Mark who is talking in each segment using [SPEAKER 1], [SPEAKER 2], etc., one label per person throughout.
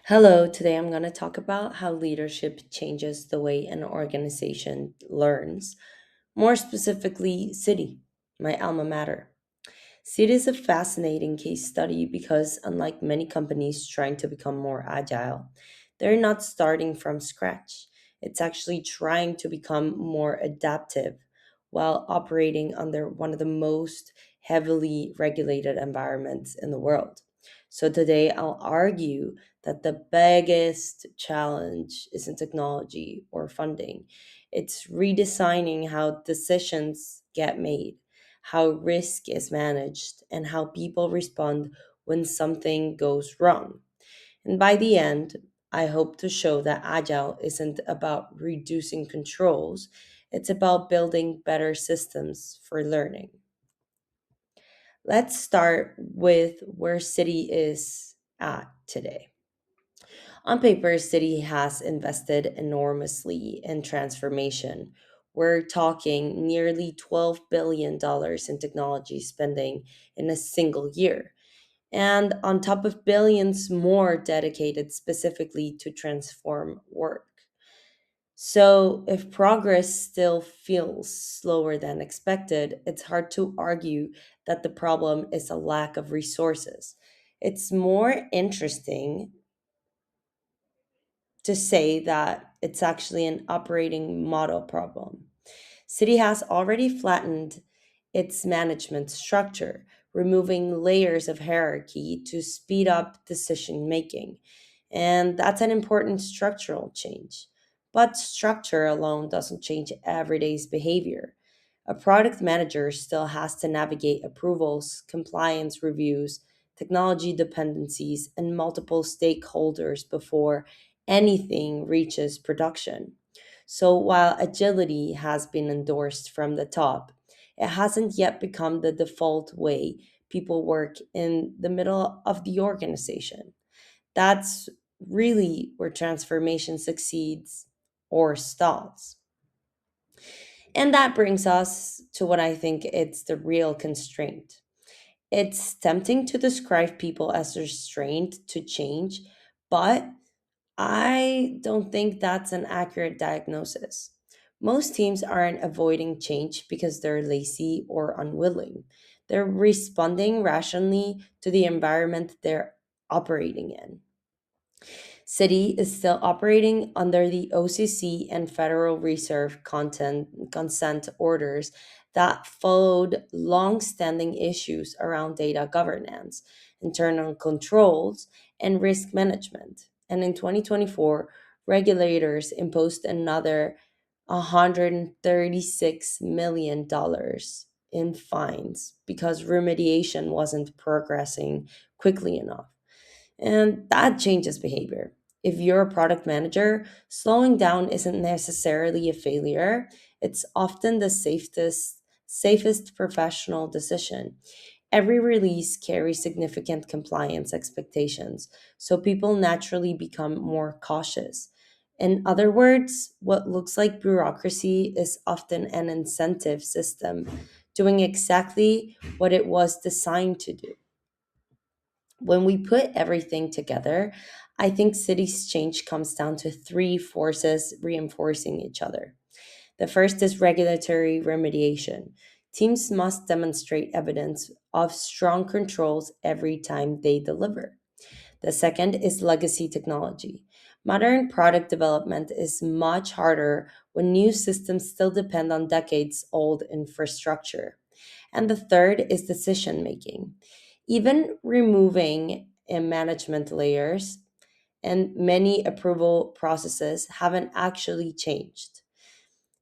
[SPEAKER 1] Hello, today I'm going to talk about how leadership changes the way an organization learns, more specifically, Citi, my alma mater. Citi is a fascinating case study because, unlike many companies trying to become more agile, they're not starting from scratch. It's actually trying to become more adaptive while operating under one of the most heavily regulated environments in the world. So, today I'll argue that the biggest challenge isn't technology or funding, it's redesigning how decisions get made, how risk is managed, and how people respond when something goes wrong. And by the end, I hope to show that Agile isn't about reducing controls, it's about building better systems for learning. Let's start with where City is at today. On paper, City has invested enormously in transformation. We're talking nearly $12 billion in technology spending in a single year. And on top of billions more dedicated specifically to transform work. So, if progress still feels slower than expected, it's hard to argue that the problem is a lack of resources. It's more interesting to say that it's actually an operating model problem. City has already flattened its management structure, removing layers of hierarchy to speed up decision making. And that's an important structural change. But structure alone doesn't change everyday's behavior. A product manager still has to navigate approvals, compliance reviews, technology dependencies, and multiple stakeholders before anything reaches production. So while agility has been endorsed from the top, it hasn't yet become the default way people work in the middle of the organization. That's really where transformation succeeds or stalls. And that brings us to what I think it's the real constraint. It's tempting to describe people as restrained to change, but I don't think that's an accurate diagnosis. Most teams aren't avoiding change because they're lazy or unwilling. They're responding rationally to the environment they're operating in. Citi is still operating under the OCC and Federal Reserve consent orders that followed long-standing issues around data governance, internal controls, and risk management. And in 2024, regulators imposed another $136 million in fines because remediation wasn't progressing quickly enough. And that changes behavior. If you're a product manager, slowing down isn't necessarily a failure. It's often the safest professional decision. Every release carries significant compliance expectations, so people naturally become more cautious. In other words, what looks like bureaucracy is often an incentive system doing exactly what it was designed to do. When we put everything together, I think cities change comes down to three forces reinforcing each other. The first is regulatory remediation. Teams must demonstrate evidence of strong controls every time they deliver. The second is legacy technology. Modern product development is much harder when new systems still depend on decades old infrastructure. And the third is decision making. Even removing management layers and many approval processes haven't actually changed.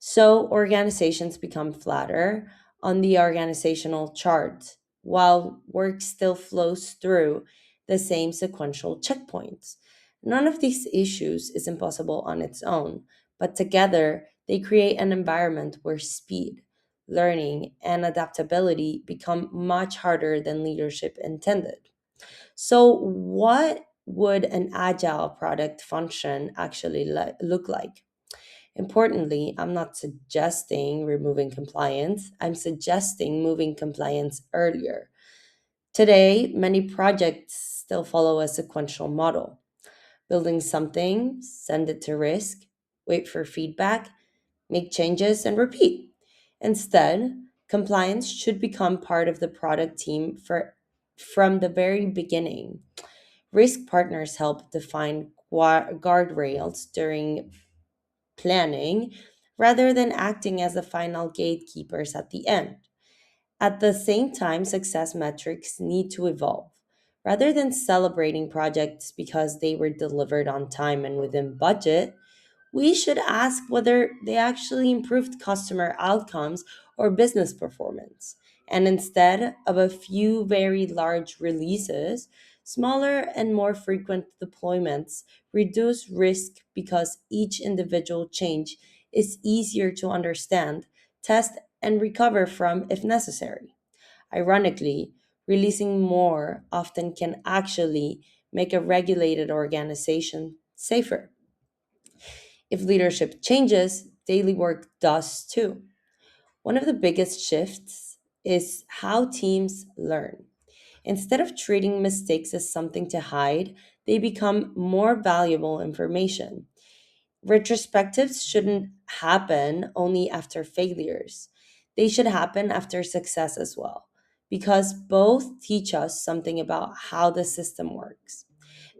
[SPEAKER 1] So organizations become flatter on the organizational chart, while work still flows through the same sequential checkpoints. None of these issues is impossible on its own, but together they create an environment where speed, learning, and adaptability become much harder than leadership intended. So, what would an agile product function actually look like? Importantly, I'm not suggesting removing compliance, I'm suggesting moving compliance earlier. Today, many projects still follow a sequential model. building something, send it to risk, wait for feedback, make changes, and repeat. Instead, compliance should become part of the product team from the very beginning. Risk partners help define guardrails during planning rather than acting as the final gatekeepers at the end. At the same time, success metrics need to evolve. Rather than celebrating projects because they were delivered on time and within budget, we should ask whether they actually improved customer outcomes or business performance. And instead of a few very large releases, smaller and more frequent deployments reduce risk because each individual change is easier to understand, test, and recover from if necessary. Ironically, releasing more often can actually make a regulated organization safer. If leadership changes, daily work does too. One of the biggest shifts is how teams learn. Instead of treating mistakes as something to hide, they become more valuable information. Retrospectives shouldn't happen only after failures, they should happen after success as well, because both teach us something about how the system works.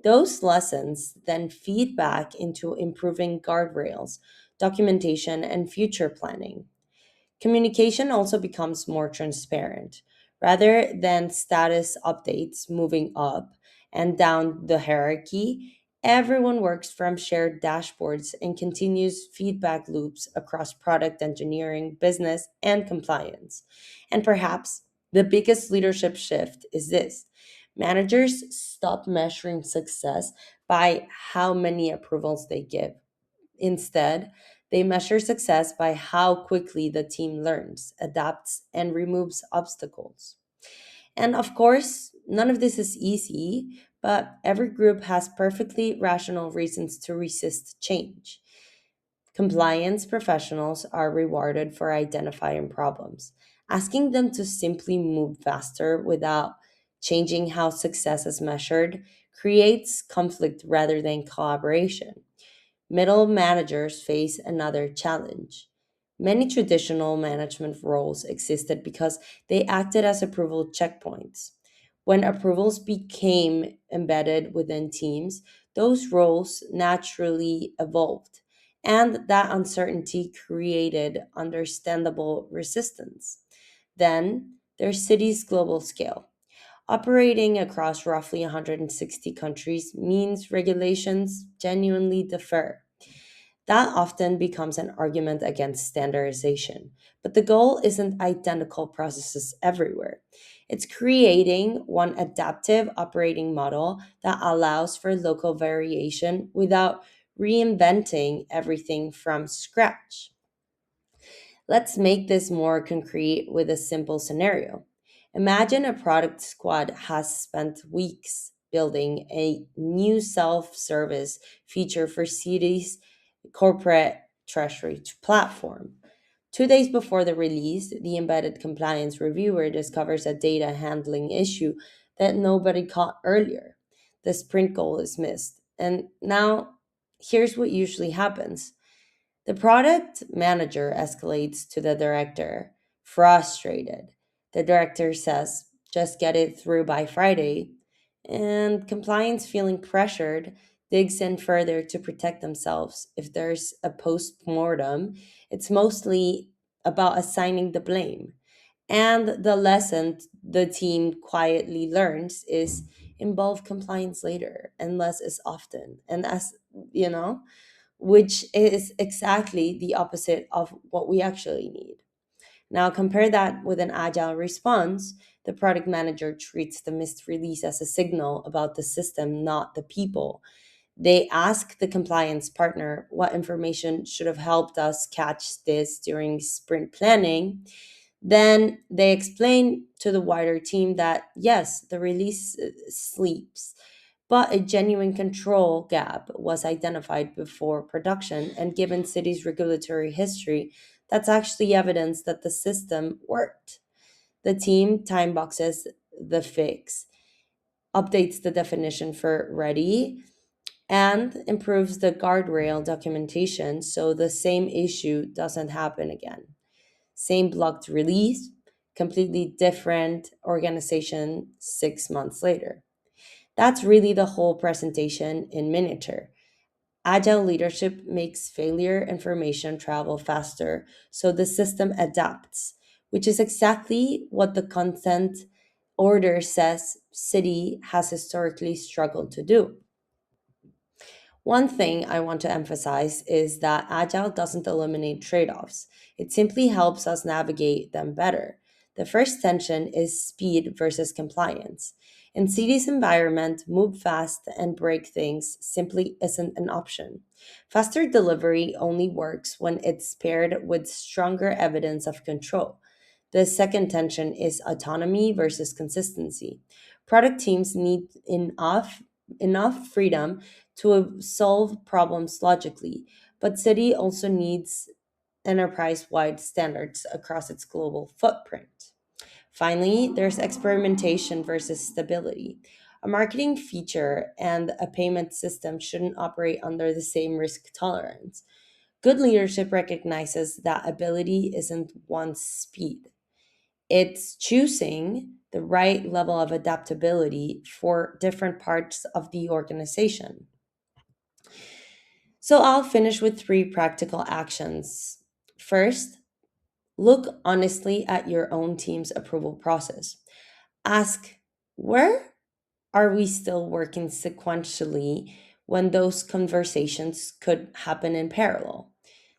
[SPEAKER 1] Those lessons then feed back into improving guardrails, documentation, and future planning. Communication also becomes more transparent. Rather than status updates moving up and down the hierarchy, everyone works from shared dashboards and continuous feedback loops across product engineering, business, and compliance. And perhaps the biggest leadership shift is this: managers stop measuring success by how many approvals they give. Instead, they measure success by how quickly the team learns, adapts, and removes obstacles. And of course, none of this is easy, but every group has perfectly rational reasons to resist change. Compliance professionals are rewarded for identifying problems. Asking them to simply move faster without changing how success is measured creates conflict rather than collaboration. Middle managers face another challenge. Many traditional management roles existed because they acted as approval checkpoints. When approvals became embedded within teams, those roles naturally evolved, and that uncertainty created understandable resistance. Then there's Citi's global scale. Operating across roughly 160 countries means regulations genuinely differ. That often becomes an argument against standardization. But the goal isn't identical processes everywhere. It's creating one adaptive operating model that allows for local variation without reinventing everything from scratch. Let's make this more concrete with a simple scenario. Imagine a product squad has spent weeks building a new self service feature for cities corporate treasury platform. 2 days before the release, the embedded compliance reviewer discovers a data handling issue that nobody caught earlier. The sprint goal is missed. And now, here's what usually happens: the product manager escalates to the director, frustrated. The director says, just get it through by Friday. And compliance, feeling pressured, digs in further to protect themselves. If there's a post mortem, it's mostly about assigning the blame. And the lesson the team quietly learns is involve compliance later and less is often. And as you know, which is exactly the opposite of what we actually need. Now, compare that with an agile response. The product manager treats the missed release as a signal about the system, not the people. They ask the compliance partner what information should have helped us catch this during sprint planning. Then they explain to the wider team that yes, the release sleeps, but a genuine control gap was identified before production, and given Citi's regulatory history, that's actually evidence that the system worked. The team time boxes the fix, updates the definition for ready, and improves the guardrail documentation so the same issue doesn't happen again. Same blocked release, completely different organization 6 months later. That's really the whole presentation in miniature. Agile leadership makes failure information travel faster so the system adapts, which is exactly what the consent order says Citi has historically struggled to do. One thing I want to emphasize is that Agile doesn't eliminate trade offs, it simply helps us navigate them better. The first tension is speed versus compliance. In Citi's environment, move fast and break things simply isn't an option. Faster delivery only works when it's paired with stronger evidence of control. The second tension is autonomy versus consistency. Product teams need enough freedom to solve problems logically, but Citi also needs enterprise wide standards across its global footprint. Finally, there's experimentation versus stability. A marketing feature and a payment system shouldn't operate under the same risk tolerance. Good leadership recognizes that ability isn't one speed. It's choosing the right level of adaptability for different parts of the organization. So I'll finish with three practical actions. First, look honestly at your own team's approval process. Ask, where are we still working sequentially when those conversations could happen in parallel?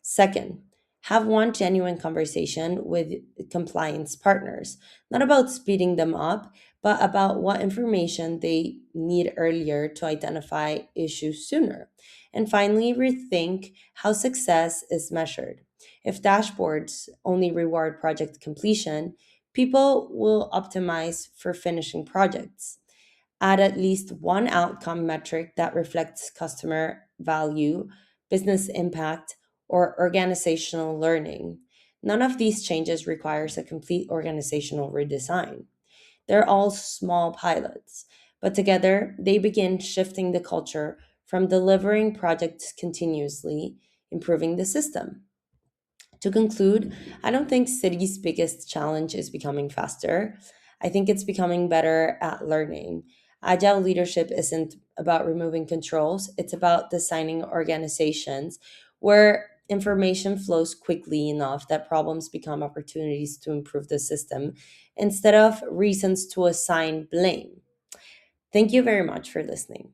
[SPEAKER 1] Second, have one genuine conversation with compliance partners, not about speeding them up, but about what information they need earlier to identify issues sooner. And finally, rethink how success is measured. If dashboards only reward project completion, people will optimize for finishing projects. Add at least one outcome metric that reflects customer value, business impact, or organizational learning. None of these changes requires a complete organizational redesign. They're all small pilots, but together they begin shifting the culture from delivering projects continuously, improving the system. To conclude, I don't think Citi's biggest challenge is becoming faster. I think it's becoming better at learning. Agile leadership isn't about removing controls, it's about designing organizations where information flows quickly enough that problems become opportunities to improve the system instead of reasons to assign blame. Thank you very much for listening.